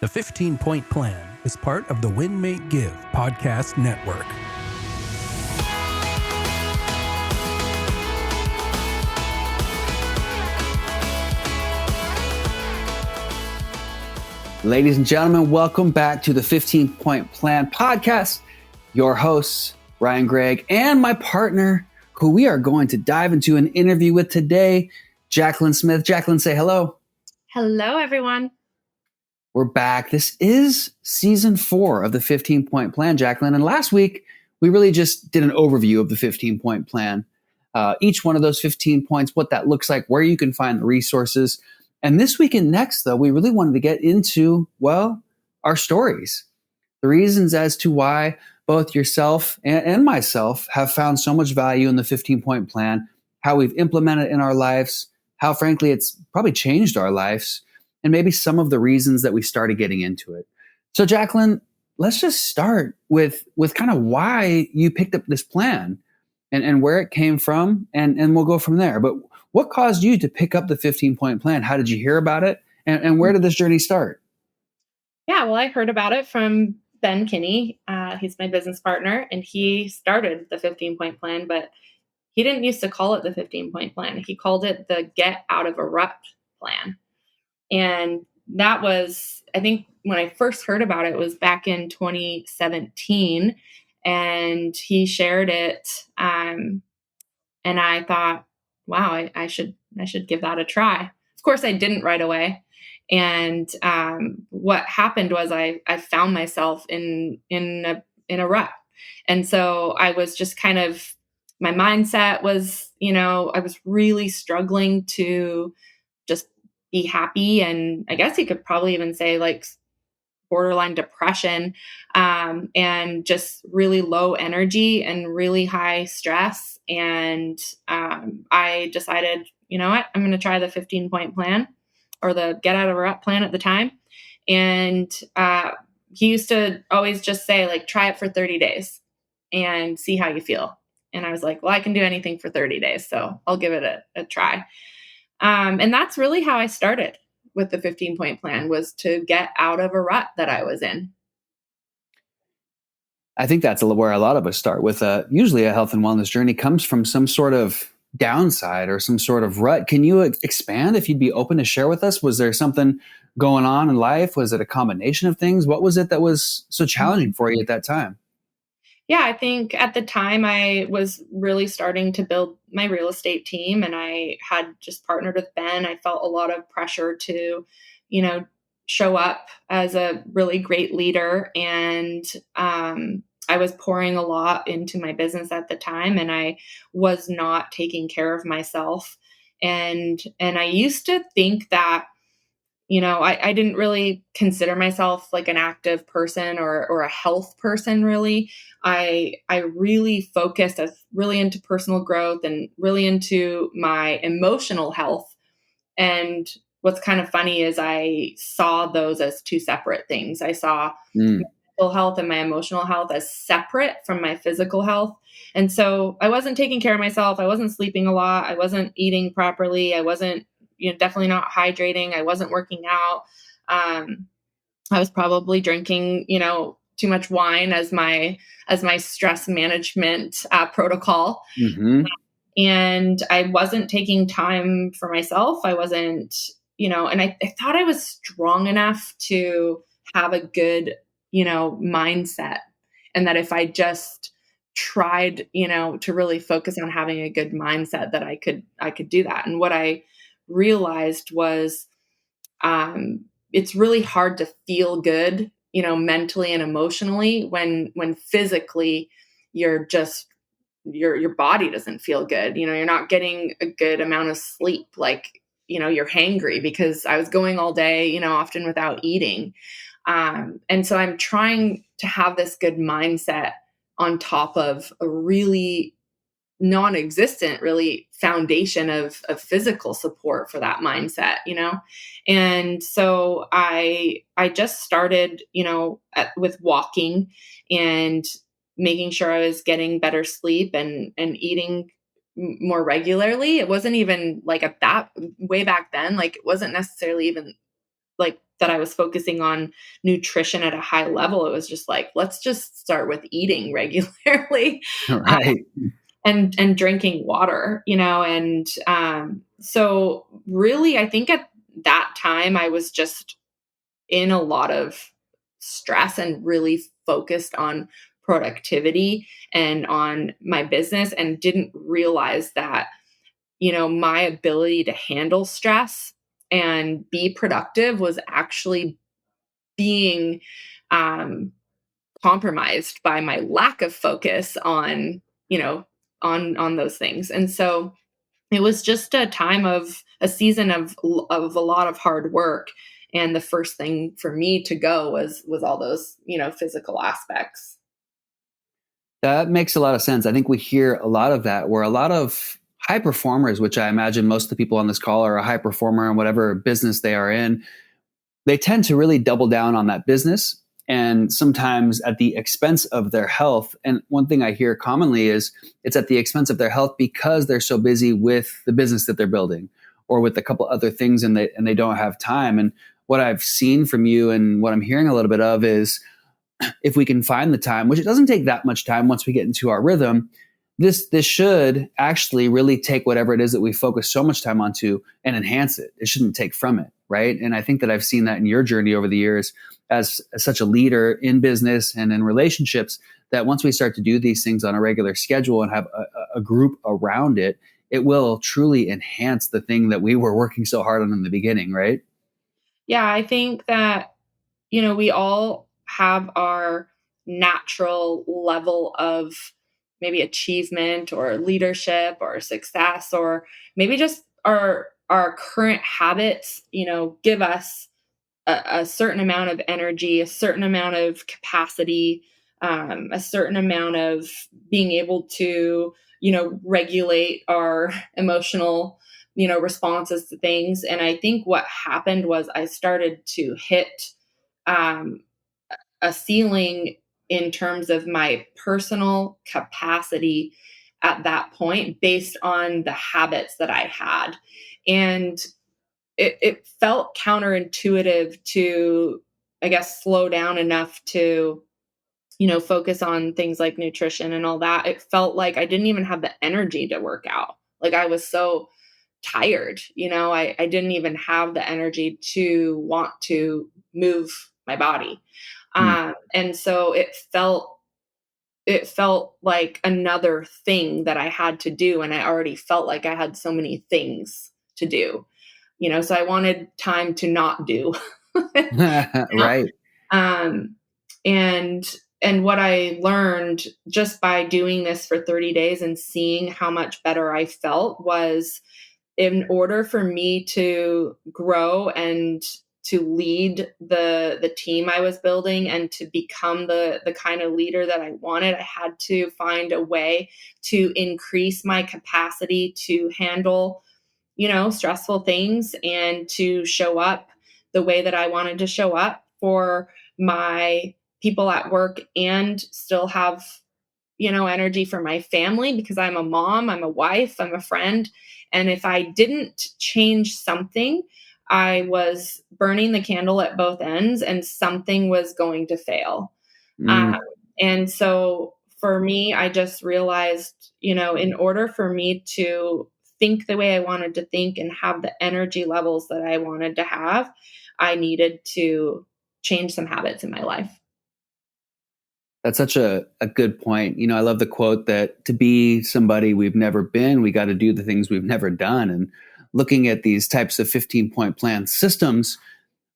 The 15-Point Plan is part of the Win, Make, Give podcast network. Ladies and gentlemen, welcome back to the 15-Point Plan podcast. Your hosts, Ryan Gregg, and my partner, who we are going to dive into an interview with today, Jacqueline Smith. Jacqueline, say hello. Hello, everyone. We're back. This is season 4 of the 15-Point Plan, Jacqueline. And last week, we really just did an overview of the 15-Point Plan. Each one of those 15 points, what that looks like, where you can find the resources. And this week and next, though, we really wanted to get into, well, our stories. The reasons as to why both yourself and myself have found so much value in the 15-Point Plan, how we've implemented it in our lives, how, frankly, it's probably changed our lives, and maybe some of the reasons that we started getting into it. So, Jacqueline, let's just start with kind of why you picked up this plan and where it came from, and we'll go from there. But what caused you to pick up the 15-Point Plan? How did you hear about it? And where did this journey start? Yeah, well, I heard about it from Ben Kinney. He's my business partner, and he started the 15-Point Plan, but he didn't used to call it the 15-Point Plan. He called it the Get Out of a Rut Plan. And that was, I think, when I first heard about it, was back in 2017, and he shared it. And I thought, wow, I should give that a try. Of course, I didn't right away. And what happened was I found myself in a rut. And so I was just kind of, my mindset was, I was really struggling to just be happy. And I guess you could probably even say like borderline depression, and just really low energy and really high stress. And I decided, you know what, I'm going to try the 15-Point Plan, or the Get Out of a Rut Plan at the time. And he used to always just say, like, try it for 30 days and see how you feel. And I was like, well, I can do anything for 30 days, so I'll give it a try. And that's really how I started with the 15-Point Plan, was to get out of a rut that I was in. I think that's where a lot of us start with. Usually a health and wellness journey comes from some sort of downside or some sort of rut. Can you expand, if you'd be open to share with us? Was there something going on in life? Was it a combination of things? What was it that was so challenging for you at that time? Yeah, I think at the time I was really starting to build my real estate team, and I had just partnered with Ben. I felt a lot of pressure to, show up as a really great leader. And I was pouring a lot into my business at the time, and I was not taking care of myself. And I used to think that, I didn't really consider myself like an active person or a health person, really. I really focused, I was really into personal growth and really into my emotional health. And what's kind of funny is I saw those as two separate things. I saw my mental health and my emotional health as separate from my physical health. And so I wasn't taking care of myself. I wasn't sleeping a lot. I wasn't eating properly. I wasn't definitely not hydrating. I wasn't working out. I was probably drinking, too much wine as my stress management protocol. Mm-hmm. And I wasn't taking time for myself. I wasn't, and I thought I was strong enough to have a good, mindset. And that if I just tried, to really focus on having a good mindset, that I could do that. And what I realized was it's really hard to feel good, mentally and emotionally when physically you're just, your body doesn't feel good. You're not getting a good amount of sleep. Like, you're hangry, because I was going all day, often without eating. And so I'm trying to have this good mindset on top of a really non-existent really foundation of physical support for that mindset, And so I just started, with walking and making sure I was getting better sleep and eating more regularly. It wasn't even like at that way back then, like it wasn't necessarily even like that I was focusing on nutrition at a high level. It was just like, let's just start with eating regularly. Right. And drinking water, and so really, I think at that time I was just in a lot of stress and really focused on productivity and on my business, and didn't realize that, my ability to handle stress and be productive was actually being um, compromised by my lack of focus on, on those things. And so it was just a season of a lot of hard work. And the first thing for me to go was all those, physical aspects. That makes a lot of sense. I think we hear a lot of that, where a lot of high performers, which I imagine most of the people on this call are a high performer in whatever business they are in, they tend to really double down on that business, and sometimes at the expense of their health. And one thing I hear commonly is it's at the expense of their health because they're so busy with the business that they're building or with a couple other things, and they don't have time. And what I've seen from you and what I'm hearing a little bit of is, if we can find the time, which it doesn't take that much time once we get into our rhythm, this should actually really take whatever it is that we focus so much time onto and enhance it. It shouldn't take from it, right? And I think that I've seen that in your journey over the years as such a leader in business and in relationships, that once we start to do these things on a regular schedule and have a group around it, it will truly enhance the thing that we were working so hard on in the beginning, right? Yeah, I think that, we all have our natural level of maybe achievement or leadership or success, or maybe just our current habits, give us a certain amount of energy, a certain amount of capacity, a certain amount of being able to, regulate our emotional, responses to things. And I think what happened was I started to hit um, a ceiling in terms of my personal capacity at that point, based on the habits that I had. And it felt counterintuitive to, I guess, slow down enough to, focus on things like nutrition and all that. It felt like I didn't even have the energy to work out. Like I was so tired, I didn't even have the energy to want to move my body. Hmm. And so it felt like another thing that I had to do. And I already felt like I had so many things to do, so I wanted time to not do. Right. um, and and what I learned just by doing this for 30 days and seeing how much better I felt was, in order for me to grow and to lead the team I was building and to become the kind of leader that I wanted, I had to find a way to increase my capacity to handle, stressful things, and to show up the way that I wanted to show up for my people at work, and still have, energy for my family, because I'm a mom, I'm a wife, I'm a friend. And if I didn't change something, I was burning the candle at both ends, and something was going to fail. Um, Mm. and so for me, I just realized, in order for me to think the way I wanted to think and have the energy levels that I wanted to have, I needed to change some habits in my life. That's such a good point. I love the quote that to be somebody we've never been, we got to do the things we've never done. And looking at these types of 15-point plan systems,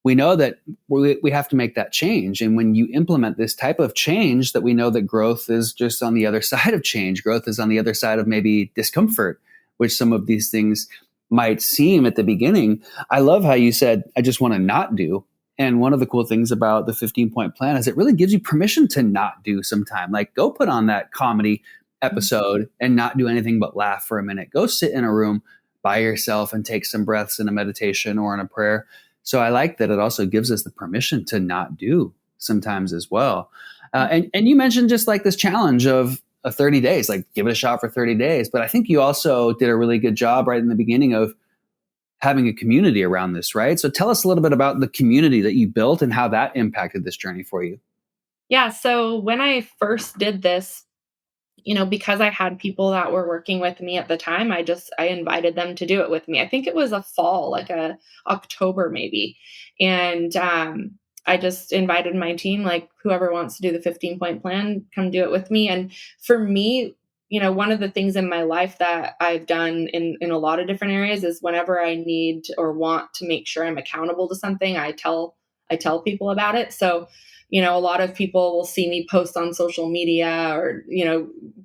we know that we have to make that change. And when you implement this type of change, that we know that growth is just on the other side of change. Growth is on the other side of maybe discomfort, which some of these things might seem at the beginning. I love how you said, I just want to not do. And one of the cool things about the 15-point plan is it really gives you permission to not do sometime. Like, go put on that comedy episode and not do anything but laugh for a minute. Go sit in a room by yourself and take some breaths in a meditation or in a prayer. So I like that it also gives us the permission to not do sometimes as well. And you mentioned just like this challenge of 30 days, like give it a shot for 30 days. But I think you also did a really good job right in the beginning of having a community around this, right? So tell us a little bit about the community that you built and how that impacted this journey for you. Yeah. So when I first did this, because I had people that were working with me at the time, I invited them to do it with me. I think it was a fall, like a October maybe. And I just invited my team, like whoever wants to do the 15-point plan, come do it with me. And for me, one of the things in my life that I've done in a lot of different areas is whenever I need or want to make sure I'm accountable to something, I tell people about it. So a lot of people will see me post on social media or,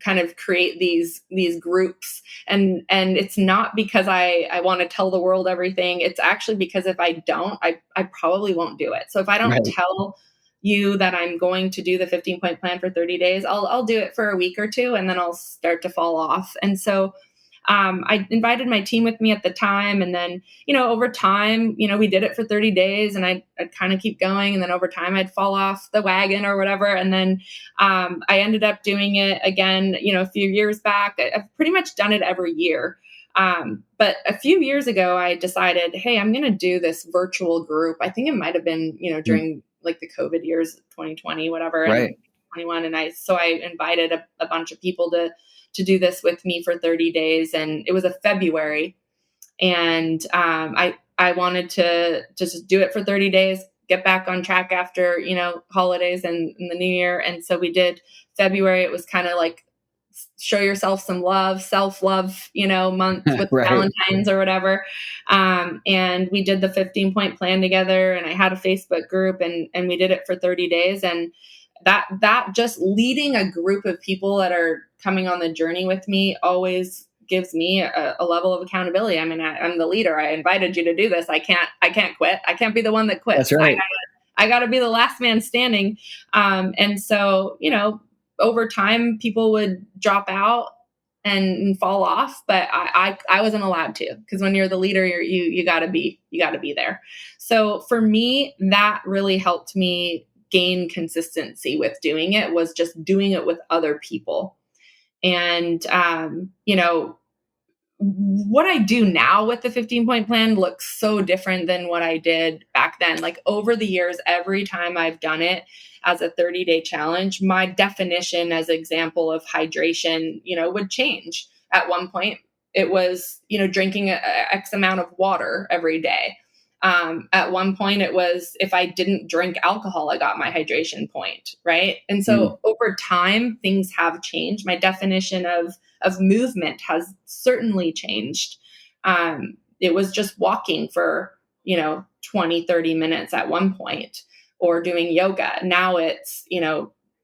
kind of create these groups. And it's not because I want to tell the world everything. It's actually because if I don't, I probably won't do it. So if I don't Right. tell you that I'm going to do the 15-point plan for 30 days, I'll do it for a week or two and then I'll start to fall off. And so I invited my team with me at the time. And then, over time, we did it for 30 days and I'd kind of keep going. And then over time, I'd fall off the wagon or whatever. And then I ended up doing it again, a few years back. I've pretty much done it every year. But a few years ago, I decided, hey, I'm going to do this virtual group. I think it might have been, during like the COVID years, 2020, whatever, and Right. 21. And I invited a bunch of people to do this with me for 30 days. And it was a February. And I wanted to just do it for 30 days, get back on track after, holidays and the new year. And so we did February. It was kind of like show yourself some love, self-love, month with Right. Valentine's or whatever. And we did the 15-point plan together and I had a Facebook group and we did it for 30 days. And that just leading a group of people that are coming on the journey with me always gives me a level of accountability. I mean, I'm the leader. I invited you to do this. I can't quit. I can't be the one that quits. That's right. I gotta be the last man standing. And so, over time people would drop out and fall off, but I wasn't allowed to, because when you're the leader, you gotta be there. So for me, that really helped me gain consistency with doing it, was just doing it with other people. And, what I do now with the 15-point plan looks so different than what I did back then. Like over the years, every time I've done it as a 30-day challenge, my definition as example of hydration, would change. At one point, it was, drinking X amount of water every day. At one point it was, if I didn't drink alcohol, I got my hydration point. Right. And so over time, things have changed. My definition of movement has certainly changed. It was just walking for, 20, 30 minutes at one point, or doing yoga. Now it's,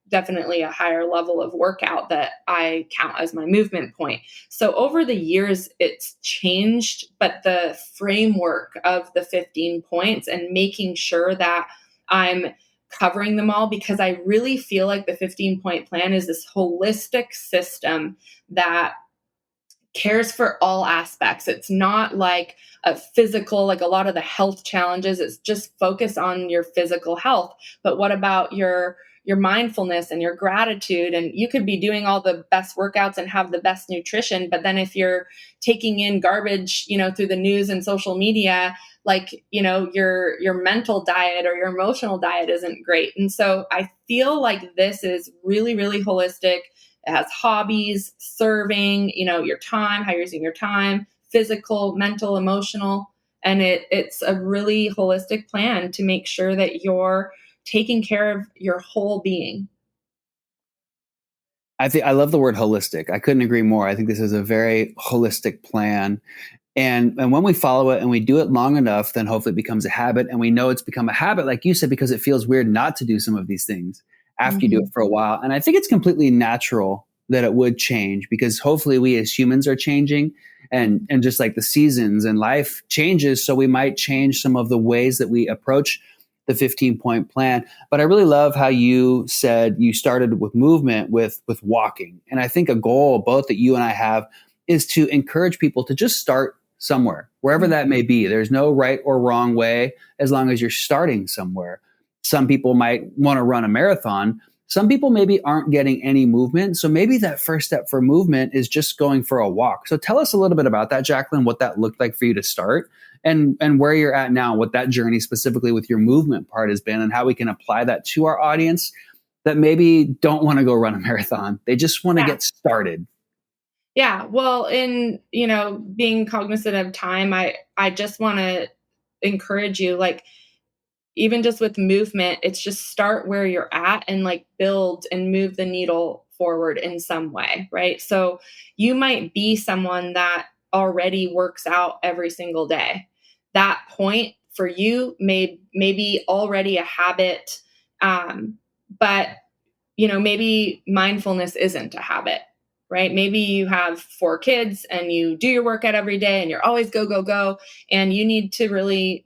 definitely a higher level of workout that I count as my movement point. So over the years, it's changed, but the framework of the 15 points and making sure that I'm covering them all, because I really feel like the 15-point plan is this holistic system that cares for all aspects. It's not like a physical, like a lot of the health challenges, it's just focused on your physical health. But what about your mindfulness and your gratitude? And you could be doing all the best workouts and have the best nutrition, but then if you're taking in garbage, through the news and social media, like, your mental diet or your emotional diet isn't great. And so I feel like this is really, really holistic. It has hobbies, serving, your time, how you're using your time, physical, mental, emotional. And it's a really holistic plan to make sure that you're taking care of your whole being. I love the word holistic. I couldn't agree more. I think this is a very holistic plan. And when we follow it and we do it long enough, then hopefully it becomes a habit. And we know it's become a habit, like you said, because it feels weird not to do some of these things after you do it for a while. And I think it's completely natural that it would change, because hopefully we as humans are changing, and just like the seasons and life changes. So we might change some of the ways that we approach the 15-point plan. But I really love how you said you started with movement, with walking. And I think a goal both that you and I have is to encourage people to just start somewhere, wherever that may be. There's no right or wrong way, as long as you're starting somewhere. Some people might want to run a marathon, Some people maybe aren't getting any movement. So maybe that first step for movement is just going for a walk. So tell us a little bit about that, Jacqueline, what that looked like for you to start and where you're at now, what that journey specifically with your movement part has been and how we can apply that to our audience that maybe don't want to go run a marathon. They just want to get started. Yeah. Well, in, being cognizant of time, I just want to encourage you, like, even just with movement, it's just start where you're at and like build and move the needle forward in some way, right? So you might be someone that already works out every single day. That point for you may be already a habit, but maybe mindfulness isn't a habit, right? Maybe you have 4 kids and you do your workout every day and you're always go, go, go. And you need to really,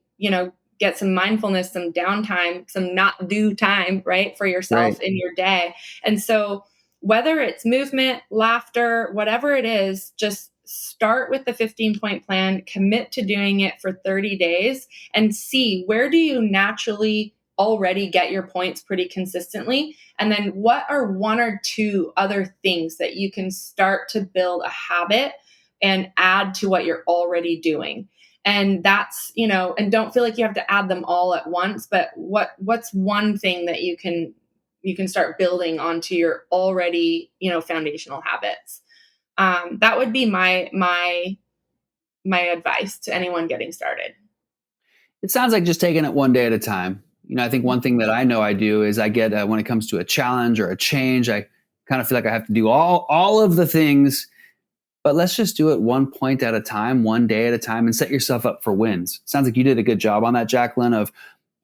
get some mindfulness, some downtime, some not do time, right, for yourself in your day. And so whether it's movement, laughter, whatever it is, just start with the 15-point plan, commit to doing it for 30 days and see where do you naturally already get your points pretty consistently. And then what are 1 or 2 other things that you can start to build a habit and add to what you're already doing. And that's, and don't feel like you have to add them all at once, but what's one thing that you can start building onto your already, foundational habits. That would be my advice to anyone getting started. It sounds like just taking it one day at a time. I think one thing that I know I do is I get, when it comes to a challenge or a change, I kind of feel like I have to do all of the things, but let's just do it 1 point at a time, 1 day at a time, and set yourself up for wins. Sounds like you did a good job on that, Jacqueline, of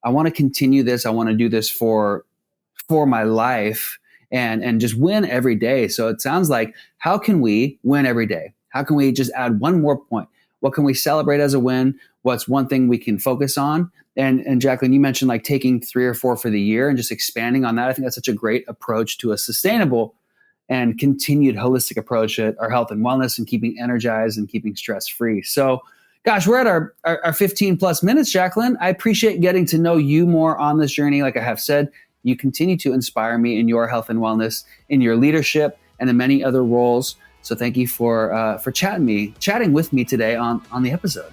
I want to continue this. I want to do this for my life and just win every day. So it sounds like, how can we win every day? How can we just add 1 more point? What can we celebrate as a win? What's one thing we can focus on? And Jacqueline, you mentioned like taking 3 or 4 for the year and just expanding on that. I think that's such a great approach to a sustainable and continued holistic approach at our health and wellness and keeping energized and keeping stress free. So, gosh, we're at our 15 plus minutes, Jacqueline. I appreciate getting to know you more on this journey. Like I have said, you continue to inspire me in your health and wellness, in your leadership, and in many other roles. So thank you for chatting with me today on the episode.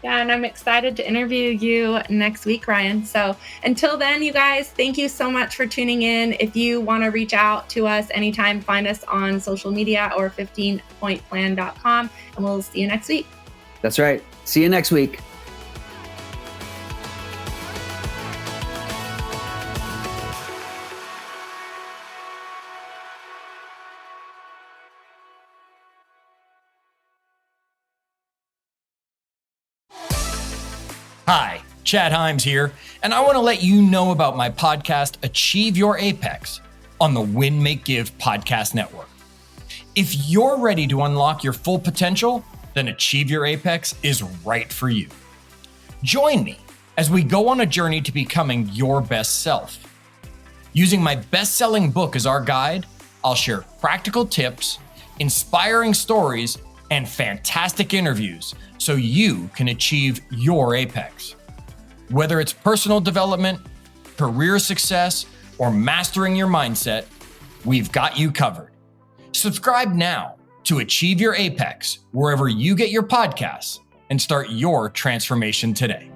Yeah, and I'm excited to interview you next week, Ryan. So until then, you guys, thank you so much for tuning in. If you want to reach out to us anytime, find us on social media or 15pointplan.com, and we'll see you next week. That's right. See you next week. Hi, Chad Himes here, and I want to let you know about my podcast, Achieve Your Apex, on the Win, Make, Give podcast network. If you're ready to unlock your full potential, then Achieve Your Apex is right for you. Join me as we go on a journey to becoming your best self. Using my best-selling book as our guide, I'll share practical tips, inspiring stories, and fantastic interviews so you can achieve your apex. Whether it's personal development, career success, or mastering your mindset, we've got you covered. Subscribe now to Achieve Your Apex wherever you get your podcasts and start your transformation today.